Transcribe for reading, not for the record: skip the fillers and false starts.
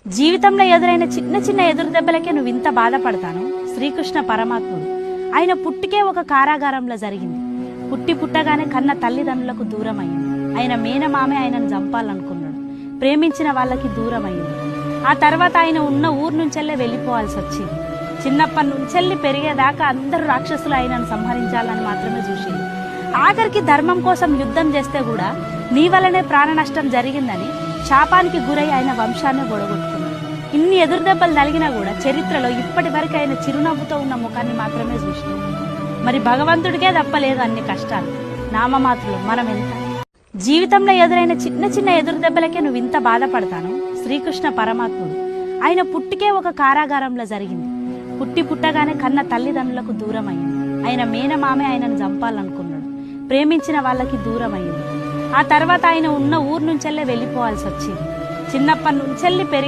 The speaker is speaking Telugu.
జీవితంలో ఎదురైన చిన్న చిన్న ఎదురు దెబ్బలకే నువ్వు ఇంత బాధపడతాను. శ్రీకృష్ణ పరమాత్ముడు ఆయన పుట్టికే ఒక కారాగారంలో జరిగింది. పుట్టగానే కన్న తల్లిదండ్రులకు దూరం అయింది. ఆయన మేనమామే ఆయనను చంపాలనుకున్నాడు. ప్రేమించిన వాళ్ళకి దూరం అయింది. ఆ తర్వాత ఆయన ఉన్న ఊరు నుంచెల్లే వెళ్ళిపోవాల్సి వచ్చింది. చిన్నప్పటి నుంచెల్లి పెరిగేదాకా అందరూ రాక్షసులు ఆయనను సంహరించాలని మాత్రమే చూసింది. ఆఖరికి ధర్మం కోసం యుద్ధం చేస్తే కూడా నీ వల్లనే ప్రాణ నష్టం జరిగిందని శాపానికి గురై ఆయన వంశాన్ని గొడగొట్టుకున్నాడు. ఇన్ని ఎదురు దెబ్బలు తగిలినా కూడా చరిత్రలో ఇప్పటి వరకు ఆయన చిరునవ్వుతో ఉన్న ముఖాన్ని మాత్రమే చూసినాం. మరి భగవంతుడికే తప్పలేదు అన్ని కష్టాలు. నామమాత్రులు మనం ఎంత. జీవితంలో ఎదురైన చిన్న చిన్న ఎదురు దెబ్బలకే నువ్వు ఇంత బాధపడతాను. శ్రీకృష్ణ పరమాత్ముడు ఆయన పుట్టికే ఒక కారాగారంలో జరిగింది. పుట్టగానే కన్న తల్లిదండ్రులకు దూరం అయింది. ఆయన మేనమామే ఆయనను చంపాలనుకున్నాడు. ప్రేమించిన వాళ్ళకి దూరం అయింది. ఆ తర్వాత ఆయన ఉన్న ఊరు నుంచెల్లే వెళ్ళిపోవాల్సి వచ్చింది. చిన్నప్పటి నుంచెల్లి పెరిగి